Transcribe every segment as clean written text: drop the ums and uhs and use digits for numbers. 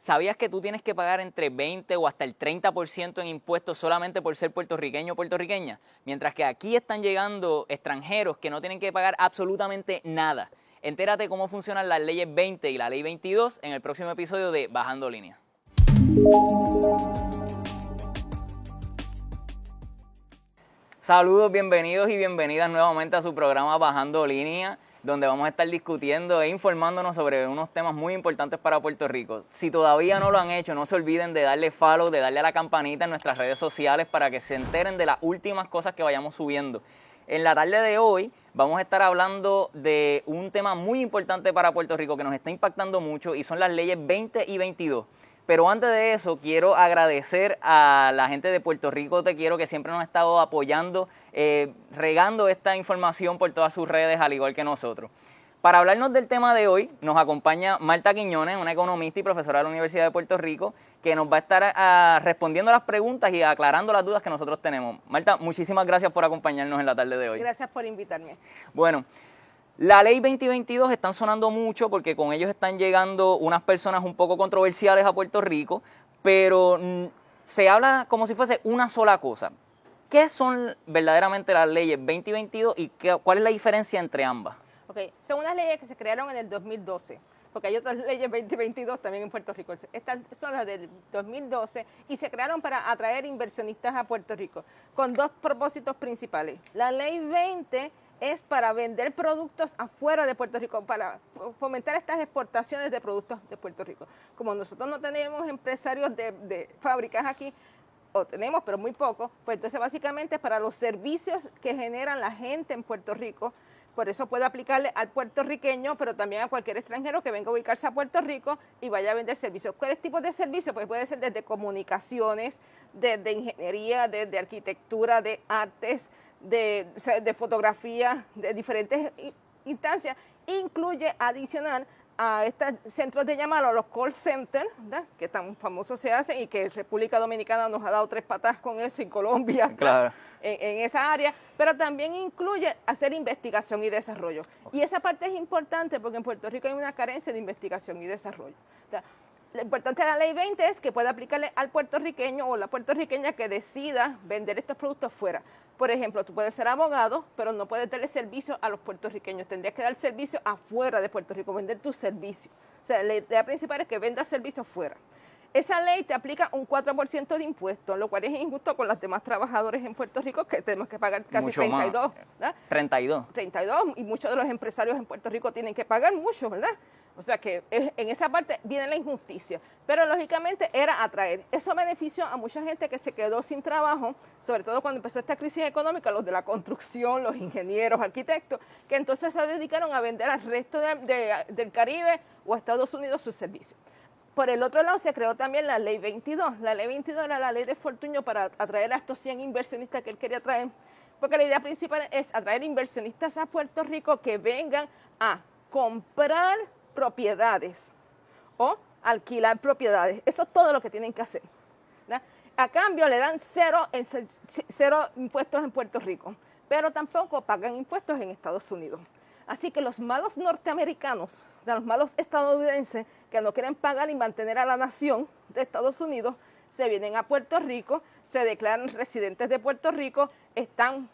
¿Sabías que tú tienes que pagar entre 20 o hasta el 30% en impuestos solamente por ser puertorriqueño o puertorriqueña? Mientras que aquí están llegando extranjeros que no tienen que pagar absolutamente nada. Entérate cómo funcionan las leyes 20 y la ley 22 en el próximo episodio de Bajando Línea. Saludos, bienvenidos y bienvenidas nuevamente a su programa Bajando Línea, donde vamos a estar discutiendo e informándonos sobre unos temas muy importantes para Puerto Rico. Si todavía no lo han hecho, no se olviden de darle follow, de darle a la campanita en nuestras redes sociales para que se enteren de las últimas cosas que vayamos subiendo. En la tarde de hoy vamos a estar hablando de un tema muy importante para Puerto Rico que nos está impactando mucho y son las leyes 20 y 22. Pero antes de eso, quiero agradecer a la gente de Puerto Rico Te Quiero, que siempre nos ha estado apoyando, regando esta información por todas sus redes, al igual que nosotros. Para hablarnos del tema de hoy, nos acompaña Marta Quiñones, una economista y profesora de la Universidad de Puerto Rico, que nos va a estar respondiendo las preguntas y aclarando las dudas que nosotros tenemos. Marta, muchísimas gracias por acompañarnos en la tarde de hoy. Gracias por invitarme. Bueno, la ley 2022 están sonando mucho porque con ellos están llegando unas personas un poco controversiales a Puerto Rico, pero se habla como si fuese una sola cosa. ¿Qué son verdaderamente las leyes 20 y 22 y cuál es la diferencia entre ambas? Okay. Son unas leyes que se crearon en el 2012, porque hay otras leyes 2022 también en Puerto Rico. Estas son las del 2012 y se crearon para atraer inversionistas a Puerto Rico con dos propósitos principales. La ley 20 es para vender productos afuera de Puerto Rico, para fomentar estas exportaciones de productos de Puerto Rico. Como nosotros no tenemos empresarios de fábricas aquí, o tenemos, pero muy poco, pues entonces básicamente es para los servicios que generan la gente en Puerto Rico. Por eso puede aplicarle al puertorriqueño, pero también a cualquier extranjero que venga a ubicarse a Puerto Rico y vaya a vender servicios. ¿Cuáles tipos de servicios? Pues puede ser desde comunicaciones, desde ingeniería, desde arquitectura, de artes, de fotografía, de diferentes instancias. Incluye adicional a estos centros de llamada, los call centers, ¿verdad?, que tan famosos se hacen y que República Dominicana nos ha dado 3 patas con eso, en Colombia, claro, en esa área, pero también incluye hacer investigación y desarrollo. Y esa parte es importante porque en Puerto Rico hay una carencia de investigación y desarrollo. O sea, lo importante de la ley 20 es que pueda aplicarle al puertorriqueño o la puertorriqueña que decida vender estos productos fuera. Por ejemplo, tú puedes ser abogado, pero no puedes darle servicio a los puertorriqueños. Tendrías que dar servicio afuera de Puerto Rico, vender tus servicios. O sea, la idea principal es que vendas servicios fuera. Esa ley te aplica un 4% de impuestos, lo cual es injusto con los demás trabajadores en Puerto Rico, que tenemos que pagar casi mucho 32. Más. ¿Verdad? 32. 32, y muchos de los empresarios en Puerto Rico tienen que pagar mucho, ¿verdad? O sea que en esa parte viene la injusticia, pero lógicamente era atraer. Eso benefició a mucha gente que se quedó sin trabajo, sobre todo cuando empezó esta crisis económica, los de la construcción, los ingenieros, arquitectos, que entonces se dedicaron a vender al resto del Caribe o a Estados Unidos sus servicios. Por el otro lado se creó también la ley 22. La ley 22 era la ley de Fortuño para atraer a estos 100 inversionistas que él quería traer, porque la idea principal es atraer inversionistas a Puerto Rico que vengan a comprar propiedades o alquilar propiedades. Eso es todo lo que tienen que hacer, ¿verdad? A cambio le dan cero impuestos en Puerto Rico, pero tampoco pagan impuestos en Estados Unidos. Así que los malos norteamericanos, los malos estadounidenses que no quieren pagar y mantener a la nación de Estados Unidos, se vienen a Puerto Rico, se declaran residentes de Puerto Rico, están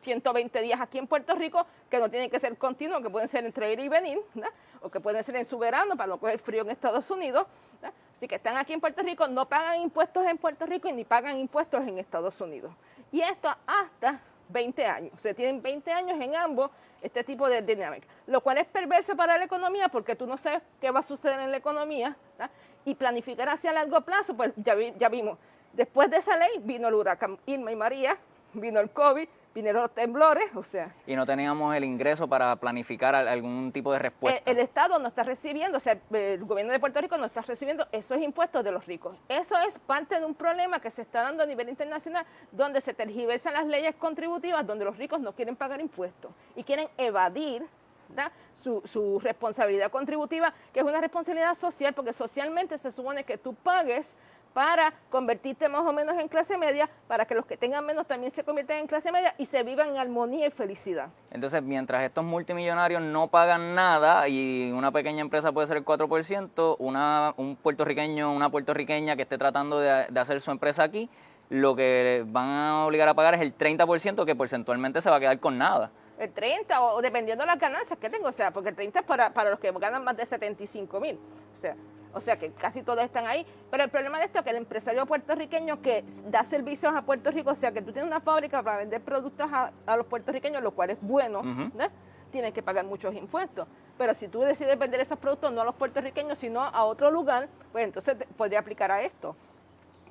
120 días aquí en Puerto Rico, que no tienen que ser continuos, que pueden ser entre ir y venir, ¿verdad?, o que pueden ser en su verano para no coger frío en Estados Unidos, ¿verdad? Así que están aquí en Puerto Rico, no pagan impuestos en Puerto Rico y ni pagan impuestos en Estados Unidos. Y esto hasta 20 años. Se tienen 20 años en ambos este tipo de dinámica, lo cual es perverso para la economía porque tú no sabes qué va a suceder en la economía, ¿verdad?, y planificar hacia largo plazo, pues ya vimos. Después de esa ley vino el huracán Irma y María, vino el COVID, vinieron los temblores, o sea. Y no teníamos el ingreso para planificar algún tipo de respuesta. El Estado no está recibiendo, o sea, el gobierno de Puerto Rico no está recibiendo esos impuestos de los ricos. Eso es parte de un problema que se está dando a nivel internacional, donde se tergiversan las leyes contributivas, donde los ricos no quieren pagar impuestos y quieren evadir, ¿verdad?, su responsabilidad contributiva, que es una responsabilidad social, porque socialmente se supone que tú pagues para convertirte más o menos en clase media, para que los que tengan menos también se conviertan en clase media y se vivan en armonía y felicidad. Entonces, mientras estos multimillonarios no pagan nada y una pequeña empresa puede ser el 4%, un puertorriqueño, una puertorriqueña que esté tratando de hacer su empresa aquí, lo que van a obligar a pagar es el 30%, que porcentualmente se va a quedar con nada. El 30 o dependiendo de las ganancias que tengo, o sea, porque el 30 es para los que ganan más de 75,000, o sea que casi todos están ahí. Pero el problema de esto es que el empresario puertorriqueño que da servicios a Puerto Rico, o sea, que tú tienes una fábrica para vender productos a los puertorriqueños, lo cual es bueno, ¿no? Tienes que pagar muchos impuestos. Pero si tú decides vender esos productos no a los puertorriqueños, sino a otro lugar, pues entonces podría aplicar a esto.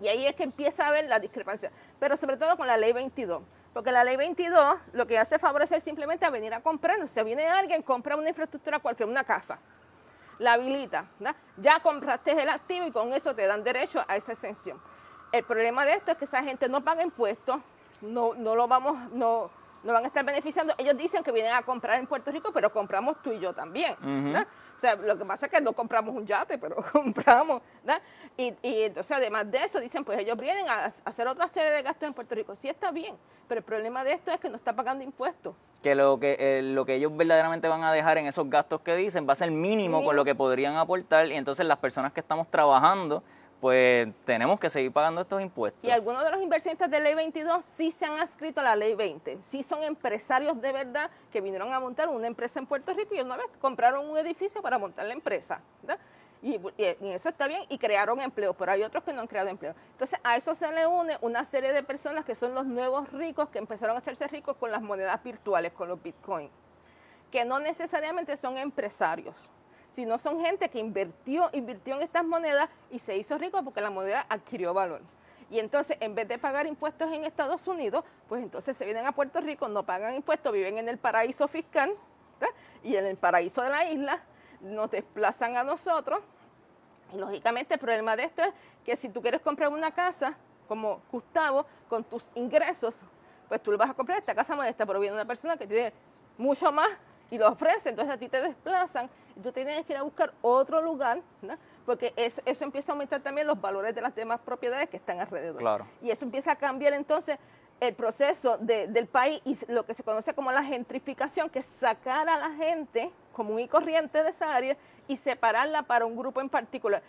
Y ahí es que empieza a haber la discrepancia, pero sobre todo con la ley 22. Porque la ley 22 lo que hace es favorecer simplemente a venir a comprar. O sea, viene alguien, compra una infraestructura cualquier, una casa, la habilita, ¿verdad? Ya compraste el activo y con eso te dan derecho a esa exención. El problema de esto es que esa gente no paga impuestos, no van a estar beneficiando. Ellos dicen que vienen a comprar en Puerto Rico, pero compramos tú y yo también, ¿verdad? O sea, lo que pasa es que no compramos un yate, pero compramos, ¿verdad? Y entonces, además de eso, dicen, pues ellos vienen a hacer otra serie de gastos en Puerto Rico. Sí está bien, pero el problema de esto es que no está pagando impuestos. Que lo que ellos verdaderamente van a dejar en esos gastos que dicen va a ser mínimo con lo que podrían aportar, y entonces las personas que estamos trabajando, pues tenemos que seguir pagando estos impuestos. Y algunos de los inversionistas de Ley 22 sí se han adscrito a la Ley 20. Sí son empresarios de verdad que vinieron a montar una empresa en Puerto Rico y una vez compraron un edificio para montar la empresa, ¿verdad? Y eso está bien, y crearon empleo, pero hay otros que no han creado empleo. Entonces, a eso se le une una serie de personas que son los nuevos ricos que empezaron a hacerse ricos con las monedas virtuales, con los bitcoins, que no necesariamente son empresarios, sino son gente que invirtió en estas monedas y se hizo rico porque la moneda adquirió valor. Y entonces, en vez de pagar impuestos en Estados Unidos, pues entonces se vienen a Puerto Rico, no pagan impuestos, viven en el paraíso fiscal, ¿verdad? Y en el paraíso de la isla nos desplazan a nosotros. Y lógicamente el problema de esto es que si tú quieres comprar una casa, como Gustavo, con tus ingresos, pues tú le vas a comprar esta casa modesta, pero viene una persona que tiene mucho más y lo ofrece, entonces a ti te desplazan y tú tienes que ir a buscar otro lugar, ¿no? Porque eso empieza a aumentar también los valores de las demás propiedades que están alrededor. Claro. Y eso empieza a cambiar entonces el proceso del país y lo que se conoce como la gentrificación, que es sacar a la gente común y corriente de esa área y separarla para un grupo en particular.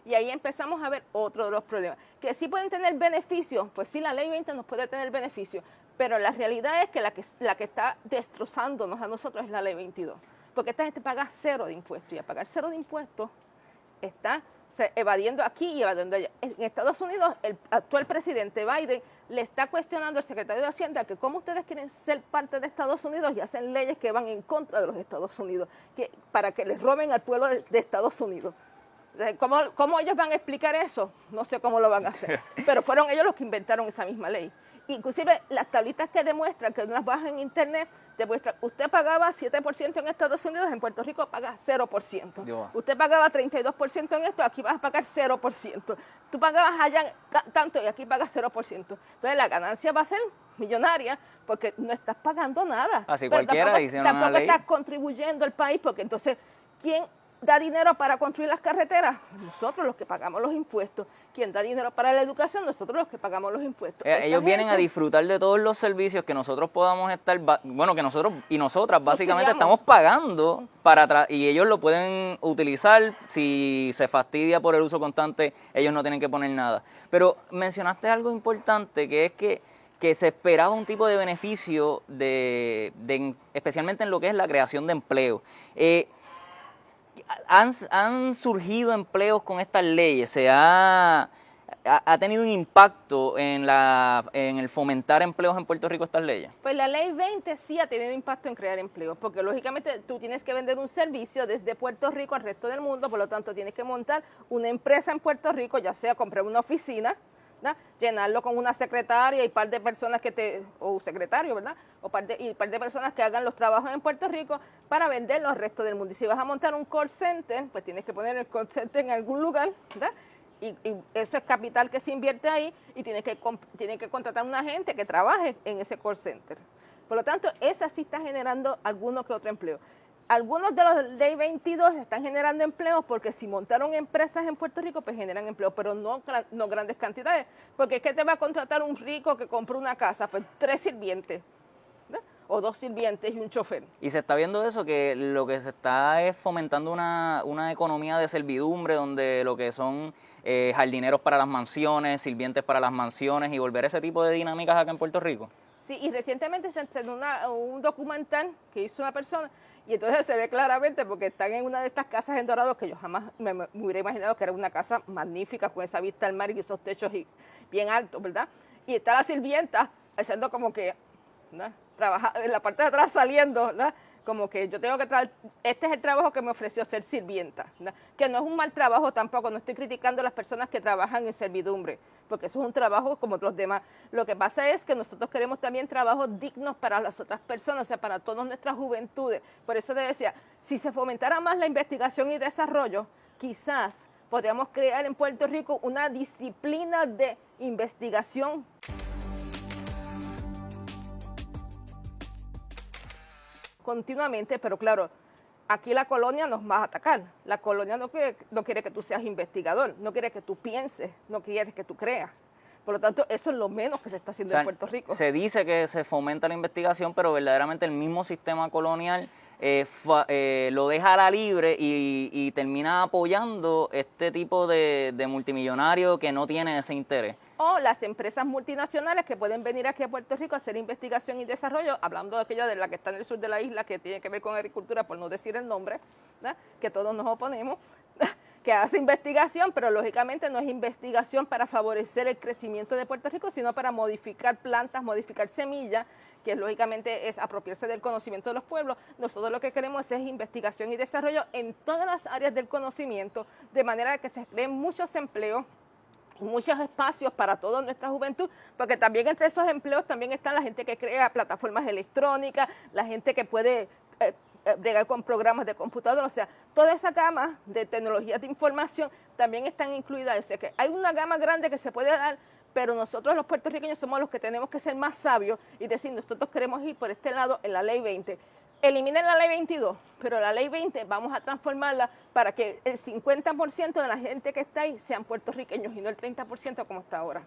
Y ahí empezamos a ver otro de los problemas. Que sí pueden tener beneficios, pues sí, la ley 20 nos puede tener beneficios, pero la realidad es que la que está destrozándonos a nosotros es la ley 22. Porque esta gente paga 0 de impuestos, y a pagar 0 de impuestos está evadiendo aquí y evadiendo allá. En Estados Unidos, el actual presidente Biden le está cuestionando al secretario de Hacienda que cómo ustedes quieren ser parte de Estados Unidos y hacen leyes que van en contra de los Estados Unidos, para que les roben al pueblo de Estados Unidos. ¿Cómo ellos van a explicar eso? No sé cómo lo van a hacer, pero fueron ellos los que inventaron esa misma ley. Inclusive las tablitas que demuestran, que las bajan en internet, demuestran, usted pagaba 7% en Estados Unidos, en Puerto Rico paga 0%. Dios. Usted pagaba 32% en esto, aquí vas a pagar 0%. Tú pagabas allá tanto y aquí pagas 0%. Entonces la ganancia va a ser millonaria porque no estás pagando nada. Así pero cualquiera hicieron una ley. Tampoco estás contribuyendo al país, porque entonces, ¿quién da dinero para construir las carreteras? Nosotros, los que pagamos los impuestos. ¿Quién da dinero para la educación? Nosotros, los que pagamos los impuestos. Ellos vienen a disfrutar de todos los servicios que nosotros podamos estar, bueno, que nosotros y nosotras básicamente estamos pagando y ellos lo pueden utilizar. Si se fastidia por el uso constante, ellos no tienen que poner nada. Pero mencionaste algo importante, que es que se esperaba un tipo de beneficio especialmente en lo que es la creación de empleo. ¿Han surgido empleos con estas leyes? ¿Ha tenido un impacto en el fomentar empleos en Puerto Rico estas leyes? Pues la ley 20 sí ha tenido impacto en crear empleos, porque lógicamente tú tienes que vender un servicio desde Puerto Rico al resto del mundo, por lo tanto tienes que montar una empresa en Puerto Rico, ya sea comprar una oficina, ¿verdad? Llenarlo con una secretaria y par de personas o secretario, ¿verdad? Y par de personas que hagan los trabajos en Puerto Rico para venderlo al resto del mundo. Y si vas a montar un call center, pues tienes que poner el call center en algún lugar, ¿verdad? Y eso es capital que se invierte ahí y tiene que contratar una gente que trabaje en ese call center. Por lo tanto, esa sí está generando alguno que otro empleo. Algunos de los Ley 22 están generando empleos porque si montaron empresas en Puerto Rico, pues generan empleo, pero no grandes cantidades. Porque es que te va a contratar un rico que compró una casa, pues 3 sirvientes, ¿no? O 2 sirvientes y un chofer. Y se está viendo eso, que lo que se está es fomentando una economía de servidumbre, donde lo que son jardineros para las mansiones, sirvientes para las mansiones, y volver ese tipo de dinámicas acá en Puerto Rico. Sí, y recientemente se estrenó un documental que hizo una persona, y entonces se ve claramente porque están en una de estas casas en Dorado que yo jamás me hubiera imaginado que era una casa magnífica con esa vista al mar y esos techos bien altos, ¿verdad? Y está la sirvienta haciendo como que, ¿no?, trabaja en la parte de atrás saliendo, ¿no?, como que yo tengo que este es el trabajo que me ofreció ser sirvienta, ¿no?, que no es un mal trabajo tampoco, no estoy criticando a las personas que trabajan en servidumbre, porque eso es un trabajo como los demás. Lo que pasa es que nosotros queremos también trabajos dignos para las otras personas, o sea, para todas nuestras juventudes. Por eso te decía, si se fomentara más la investigación y desarrollo, quizás podríamos crear en Puerto Rico una disciplina de investigación. Continuamente, pero claro, aquí la colonia nos va a atacar. La colonia no quiere que tú seas investigador, no quiere que tú pienses, no quiere que tú creas. Por lo tanto, eso es lo menos que se está haciendo en Puerto Rico. Se dice que se fomenta la investigación, pero verdaderamente el mismo sistema colonial lo deja a la libre y termina apoyando este tipo de multimillonario que no tiene ese interés. O las empresas multinacionales que pueden venir aquí a Puerto Rico a hacer investigación y desarrollo, hablando de aquella de la que está en el sur de la isla, que tiene que ver con agricultura, por no decir el nombre, ¿no?, que todos nos oponemos, que hace investigación, pero lógicamente no es investigación para favorecer el crecimiento de Puerto Rico, sino para modificar plantas, modificar semillas, que lógicamente es apropiarse del conocimiento de los pueblos. Nosotros lo que queremos es investigación y desarrollo en todas las áreas del conocimiento, de manera que se creen muchos empleos, muchos espacios para toda nuestra juventud, porque también entre esos empleos también están la gente que crea plataformas electrónicas, la gente que puede bregar con programas de computadora, o sea, toda esa gama de tecnologías de información también están incluidas. O sea, que hay una gama grande que se puede dar, pero nosotros los puertorriqueños somos los que tenemos que ser más sabios y decir, nosotros queremos ir por este lado en la Ley 20. Eliminen la Ley 22, pero la Ley 20 vamos a transformarla para que el 50% de la gente que está ahí sean puertorriqueños y no el 30% como está ahora.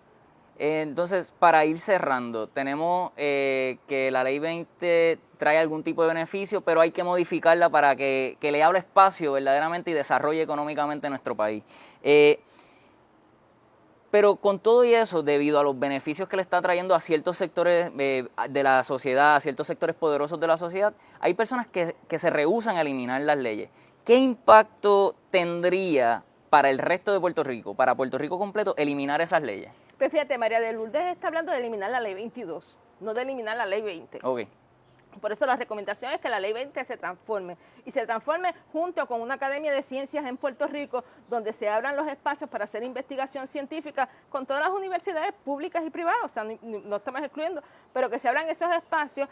Entonces, para ir cerrando, tenemos que la Ley 20 trae algún tipo de beneficio, pero hay que modificarla para que le hable espacio verdaderamente y desarrolle económicamente nuestro país. Pero con todo y eso, debido a los beneficios que le está trayendo a ciertos sectores de la sociedad, a ciertos sectores poderosos de la sociedad, hay personas que se rehúsan a eliminar las leyes. ¿Qué impacto tendría para el resto de Puerto Rico, para Puerto Rico completo, eliminar esas leyes? Pues fíjate, María de Lourdes está hablando de eliminar la Ley 22, no de eliminar la Ley 20. Ok. Por eso la recomendación es que la Ley 20 se transforme, y se transforme junto con una academia de ciencias en Puerto Rico, donde se abran los espacios para hacer investigación científica con todas las universidades públicas y privadas, o sea, no estamos excluyendo, pero que se abran esos espacios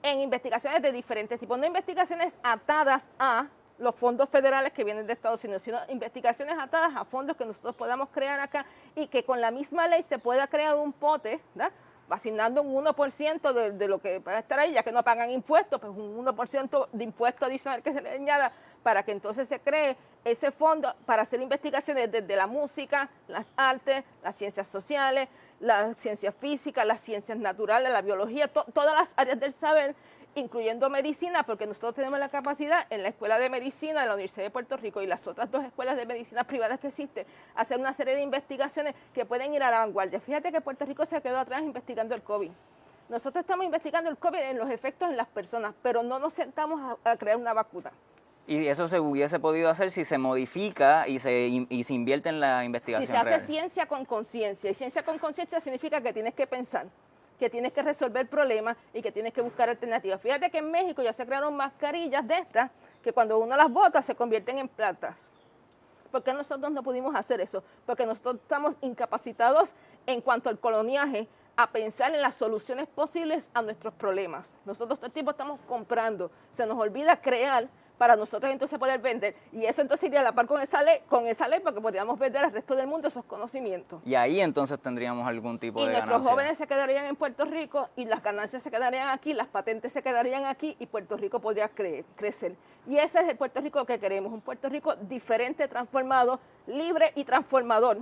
en investigaciones de diferentes tipos, no investigaciones atadas a los fondos federales que vienen de Estados Unidos, sino investigaciones atadas a fondos que nosotros podamos crear acá y que con la misma ley se pueda crear un pote, ¿verdad?, asignando un 1% de lo que va a estar ahí, ya que no pagan impuestos, pues un 1% de impuesto adicional que se le añada para que entonces se cree ese fondo para hacer investigaciones desde la música, las artes, las ciencias sociales, las ciencias físicas, las ciencias naturales, la biología, todas las áreas del saber, incluyendo medicina, porque nosotros tenemos la capacidad en la Escuela de Medicina de la Universidad de Puerto Rico y las otras 2 escuelas de medicina privadas que existen, hacer una serie de investigaciones que pueden ir a la vanguardia. Fíjate que Puerto Rico se quedó atrás investigando el COVID. Nosotros estamos investigando el COVID en los efectos en las personas, pero no nos sentamos a crear una vacuna. Y eso se hubiese podido hacer si se modifica y se invierte en la investigación Si se hace real. ciencia con conciencia, y ciencia con conciencia significa que tienes que pensar, que tienes que resolver problemas y que tienes que buscar alternativas. Fíjate que en México ya se crearon mascarillas de estas que cuando uno las bota se convierten en plantas. ¿Por qué nosotros no pudimos hacer eso? Porque nosotros estamos incapacitados en cuanto al coloniaje a pensar en las soluciones posibles a nuestros problemas. Nosotros todo el tiempo estamos comprando, se nos olvida crear para nosotros entonces poder vender. Y eso entonces iría a la par con esa ley porque podríamos vender al resto del mundo esos conocimientos. Y ahí entonces tendríamos algún tipo de Y ganancia. nuestros jóvenes se quedarían en Puerto Rico y las ganancias se quedarían aquí, las patentes se quedarían aquí y Puerto Rico podría crecer. Y ese es el Puerto Rico que queremos, un Puerto Rico diferente, transformado, libre y transformador.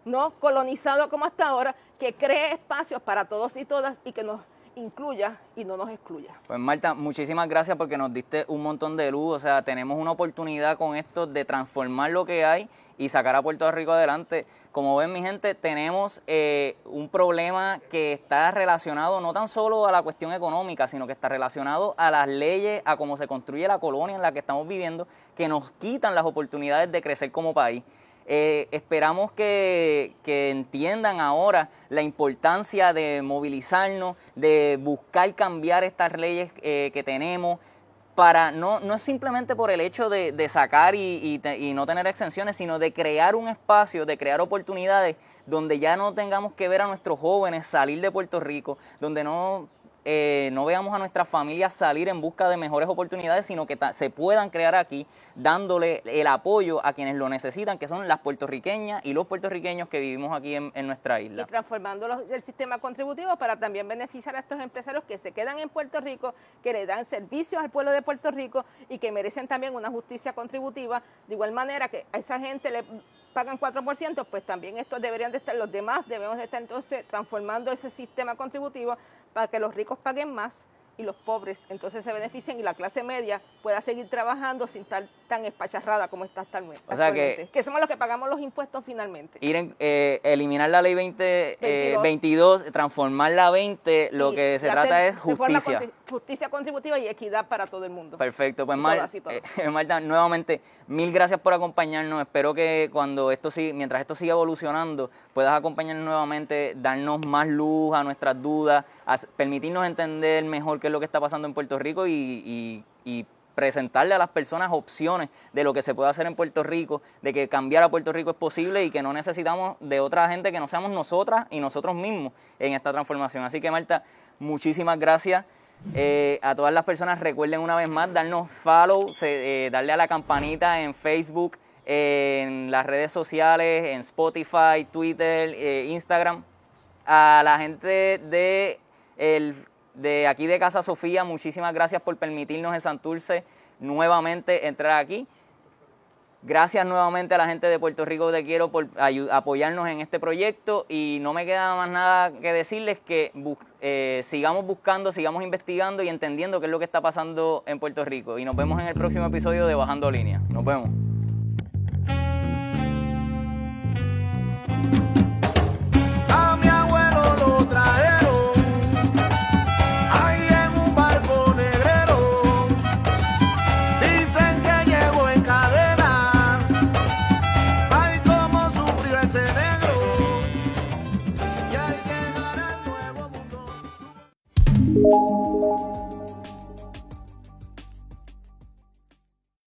No colonizado como hasta ahora, que cree espacios para todos y todas y que nos incluya y no nos excluya. Pues Marta, muchísimas gracias porque nos diste un montón de luz, o sea, tenemos una oportunidad con esto de transformar lo que hay y sacar a Puerto Rico adelante. Como ven, mi gente, tenemos un problema que está relacionado no tan solo a la cuestión económica, sino que está relacionado a las leyes, a cómo se construye la colonia en la que estamos viviendo, que nos quitan las oportunidades de crecer como país. Esperamos que entiendan ahora la importancia de movilizarnos, de buscar cambiar estas leyes que tenemos, para no es simplemente por el hecho de sacar y no tener exenciones, sino de crear un espacio, de crear oportunidades donde ya no tengamos que ver a nuestros jóvenes salir de Puerto Rico, donde no veamos a nuestras familias salir en busca de mejores oportunidades, sino que se puedan crear aquí, dándole el apoyo a quienes lo necesitan, que son las puertorriqueñas y los puertorriqueños que vivimos aquí en nuestra isla. Y transformando el sistema contributivo para también beneficiar a estos empresarios que se quedan en Puerto Rico, que le dan servicios al pueblo de Puerto Rico y que merecen también una justicia contributiva. De igual manera que a esa gente le pagan 4%, pues también estos deberían de estar, los demás debemos de estar entonces transformando ese sistema contributivo para que los ricos paguen más y los pobres entonces se beneficien y la clase media pueda seguir trabajando sin estar tan espacharrada como está actualmente. O sea que somos los que pagamos los impuestos finalmente. Eliminar la ley 22, transformarla a 20, lo que se trata es justicia. Justicia contributiva y equidad para todo el mundo. Perfecto, pues Marta, nuevamente, mil gracias por acompañarnos. Espero que mientras esto siga evolucionando, puedas acompañarnos nuevamente, darnos más luz a nuestras dudas, permitirnos entender mejor qué es lo que está pasando en Puerto Rico y presentarle a las personas opciones de lo que se puede hacer en Puerto Rico, de que cambiar a Puerto Rico es posible y que no necesitamos de otra gente que no seamos nosotras y nosotros mismos en esta transformación. Así que Marta, muchísimas gracias. A todas las personas recuerden una vez más darnos follow, darle a la campanita en Facebook, en las redes sociales, en Spotify, Twitter, Instagram. A la gente de aquí de Casa Sofía, muchísimas gracias por permitirnos en Santurce nuevamente entrar aquí. Gracias nuevamente a la gente de Puerto Rico Te Quiero por apoyarnos en este proyecto y no me queda más nada que decirles que sigamos buscando, sigamos investigando y entendiendo qué es lo que está pasando en Puerto Rico. Y nos vemos en el próximo episodio de Bajando Línea. Nos vemos. Thank you.